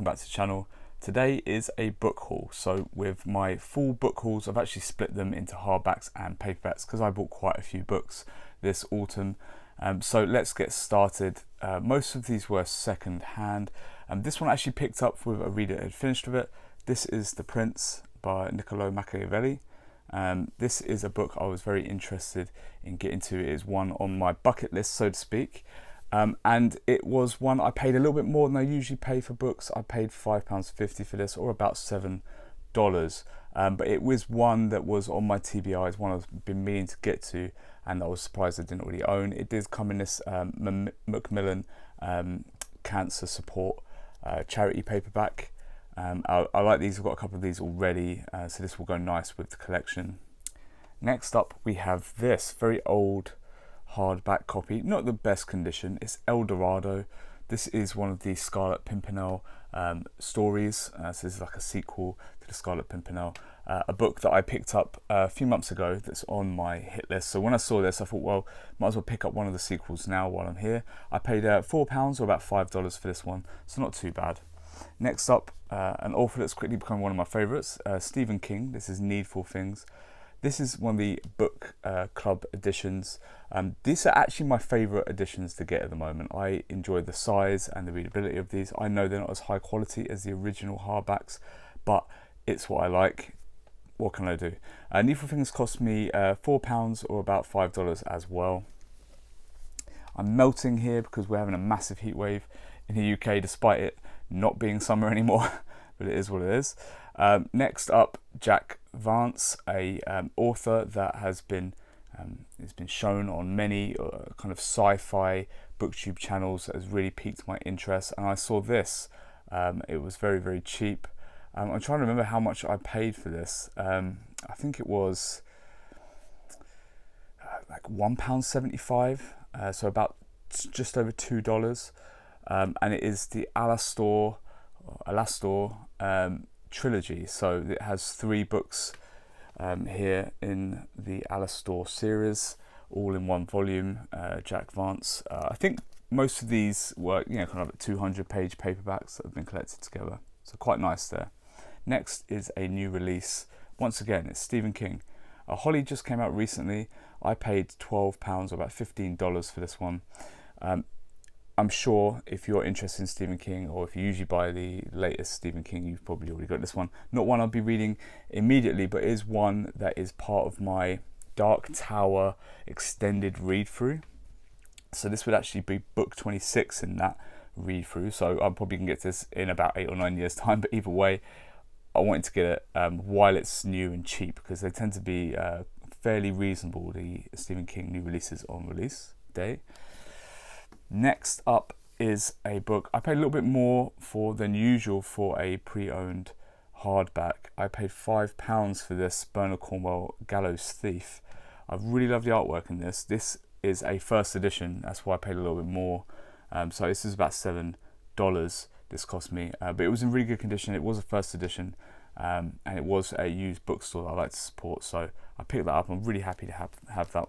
welcome back to the channel. Today is a book haul. So with my full book hauls, I've actually split them into hardbacks and paperbacks because I bought quite a few books this autumn. So let's get started. Most of these were second hand. This one I actually picked up with a reader who had finished with it. This is The Prince by Niccolo Machiavelli. This is a book I was very interested in getting to. It is one on my bucket list, so to speak. And it was one I paid a little bit more than I usually pay for books. I paid £5.50 for this, or about $7. But it was one that was on my TBR. It's one I've been meaning to get to, and I was surprised I didn't already own. It did come in this Macmillan cancer support charity paperback. I like these. I've got a couple of these already, so this will go nice with the collection. Next up, we have this very old hardback copy, not the best condition. It's El Dorado. This is one of the Scarlet Pimpernel stories. So this is like a sequel to the Scarlet Pimpernel, a book that I picked up a few months ago that's on my hit list. So when I saw this, I thought, well, might as well pick up one of the sequels now while I'm here. I paid £4 or about $5 for this one, so not too bad. Next up, an author that's quickly become one of my favourites, Stephen King. This is Needful Things. This is one of the book club editions. These are actually my favourite editions to get at the moment. I enjoy the size and the readability of these. I know they're not as high quality as the original hardbacks, but it's what I like. What can I do? Needful Things cost me £4 or about $5 as well. I'm melting here because we're having a massive heat wave in the UK, despite it not being summer anymore, but it is what it is. Next up, Jack Vance, a author that has been shown on many kind of sci-fi booktube channels that has really piqued my interest, and I saw this. It was very, very cheap. I'm trying to remember how much I paid for this. I think it was like £1.75, so about just over $2. And it is the Alastor trilogy. So it has 3 books here in the Alastor series, all in one volume. Jack Vance. I think most of these were, kind of like 200-page paperbacks that have been collected together. So quite nice there. Next is a new release. Once again, it's Stephen King. Holly just came out recently. I paid £12 or about $15 for this one. I'm sure if you're interested in Stephen King, or if you usually buy the latest Stephen King, you've probably already got this one. Not one I'll be reading immediately, but is one that is part of my Dark Tower extended read-through. So this would actually be book 26 in that read-through. So I probably can get this in about 8 or 9 years' time. But either way, I wanted to get it while it's new and cheap, because they tend to be fairly reasonable, the Stephen King new releases on release day. Next up is a book I paid a little bit more for than usual for a pre-owned hardback. I paid £5 for this Bernard Cornwell Gallows Thief. I really love the artwork in this. This is a first edition, that's why I paid a little bit more. So this is about $7 this cost me, but it was in really good condition. It was a first edition, and it was a used bookstore that I like to support, so I picked that up. I'm really happy to have that.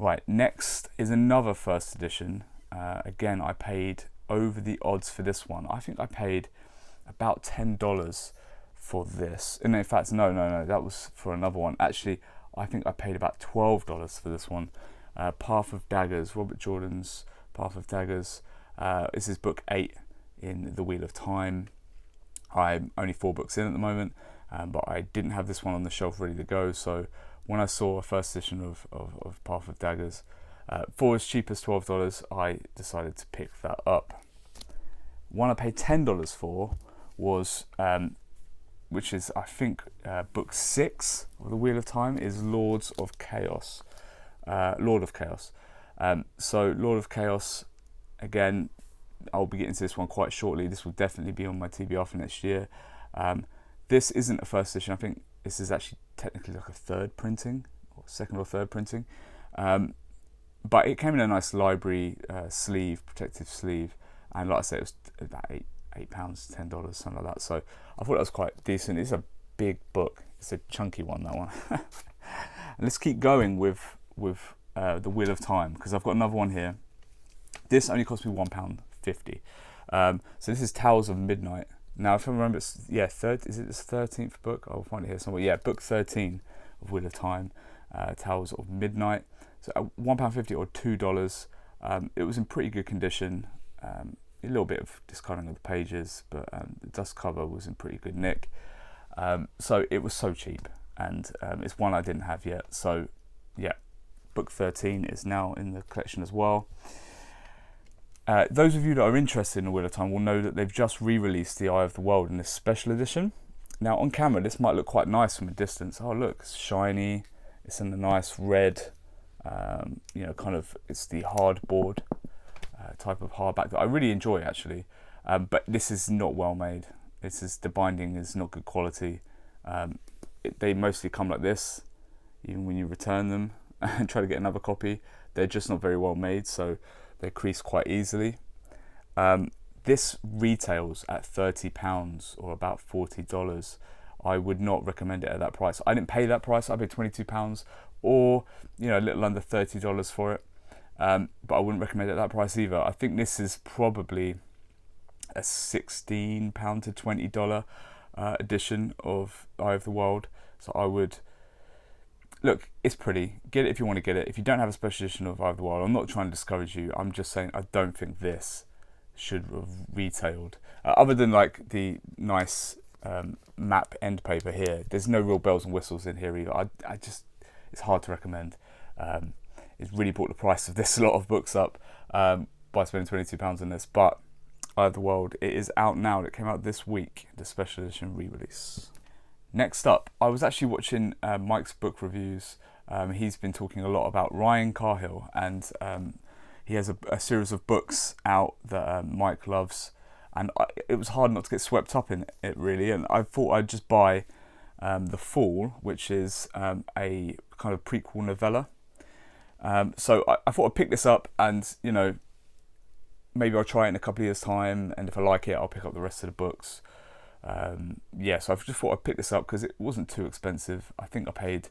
Right, next is another first edition. Again, I paid over the odds for this one. I think I paid about $10 for this. And in fact, no, that was for another one. Actually, I think I paid about $12 for this one. Path of Daggers, Robert Jordan's Path of Daggers. This is book 8 in the Wheel of Time. I'm only 4 books in at the moment, but I didn't have this one on the shelf ready to go, so when I saw a first edition of Path of Daggers for as cheap as $12, I decided to pick that up. One I paid $10 for was, which is I think book 6 of the Wheel of Time, is Lord of Chaos. So Lord of Chaos, again, I'll be getting to this one quite shortly. This will definitely be on my TBR for next year. This isn't a first edition. I think this is actually technically like a third printing, or second or third printing. But it came in a nice library sleeve, protective sleeve. And like I said, it was about £8, $10, something like that. So I thought that was quite decent. It's a big book. It's a chunky one, that one. And let's keep going with the Wheel of Time, because I've got another one here. This only cost me £1.50. So this is Tales of Midnight. Now, if I remember, is it this 13th book? I'll find it here somewhere. Yeah, book 13 of Wheel of Time, Tales of Midnight. So £1.50 or $2. It was in pretty good condition. A little bit of discoloring of the pages, but the dust cover was in pretty good nick. So it was so cheap, and it's one I didn't have yet. So yeah, book 13 is now in the collection as well. Those of you that are interested in Wheel of Time will know that they've just re-released The Eye of the World in this special edition. Now on camera this might look quite nice from a distance. Oh look, it's shiny, it's in a nice red, it's the hardboard type of hardback that I really enjoy actually. But this is not well made. The binding is not good quality. They mostly come like this, even when you return them and try to get another copy. They're just not very well made, so they crease quite easily. This retails at £30 or about $40. I would not recommend it at that price. I didn't pay that price. I paid £22 or a little under $30 for it. But I wouldn't recommend it at that price either. I think this is probably a £16 to $20 edition of Eye of the World. So I would look, it's pretty. Get it if you want to get it. If you don't have a special edition of Eye of the World, I'm not trying to discourage you. I'm just saying I don't think this should have retailed. Other than like the nice map end paper here, there's no real bells and whistles in here either. It's hard to recommend. It's really brought the price of this lot of books up by spending £22 on this. But Eye of the World, it is out now. It came out this week, the special edition re-release. Next up, I was actually watching Mike's book reviews. He's been talking a lot about Ryan Cahill, and he has a series of books out that Mike loves, and it was hard not to get swept up in it really, and I thought I'd just buy The Fall, which is a kind of prequel novella. So I thought I'd pick this up and, maybe I'll try it in a couple of years' time, and if I like it, I'll pick up the rest of the books. So I just thought I'd pick this up because it wasn't too expensive. I think I paid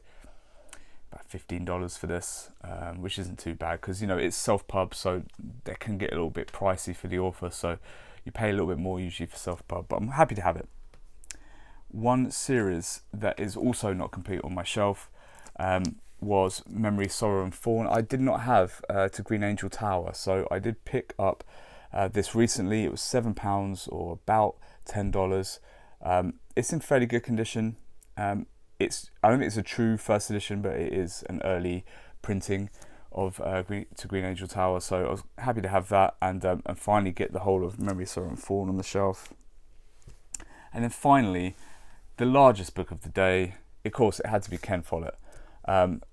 about $15 for this, which isn't too bad because it's self-pub, so they can get a little bit pricey for the author, so you pay a little bit more usually for self-pub, but I'm happy to have it. One series that is also not complete on my shelf was Memory, Sorrow and Thorn. I did not have To Green Angel Tower, so I did pick up this recently. It was £7 or about $10. It's in fairly good condition. I don't think it's a true first edition, but it is an early printing of To Green Angel Tower, so I was happy to have that and finally get the whole of Memory, Sorrow and Thorn on the shelf. And then finally, the largest book of the day, of course it had to be Ken Follett,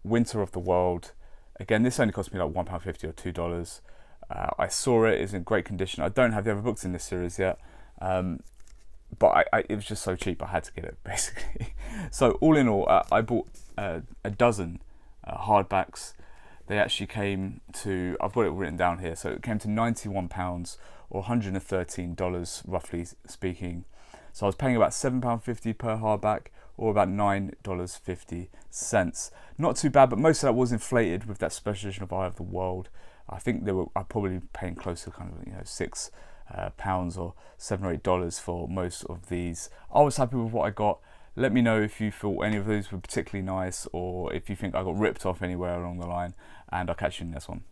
Winter of the World. Again, this only cost me like £1.50 or $2. I saw it's in great condition. I don't have the other books in this series yet, but it was just so cheap I had to get it basically. So all in all, I bought a dozen hardbacks. They actually came to, I've got it written down here, so it came to £91 or $113 roughly speaking. So I was paying about £7.50 per hardback or about $9.50. Not too bad, but most of that was inflated with that special edition of Eye of the World. I think I'm probably paying close to kind of £6 or $7 or $8 for most of these. I was happy with what I got. Let me know if you thought any of those were particularly nice or if you think I got ripped off anywhere along the line, and I'll catch you in the next one.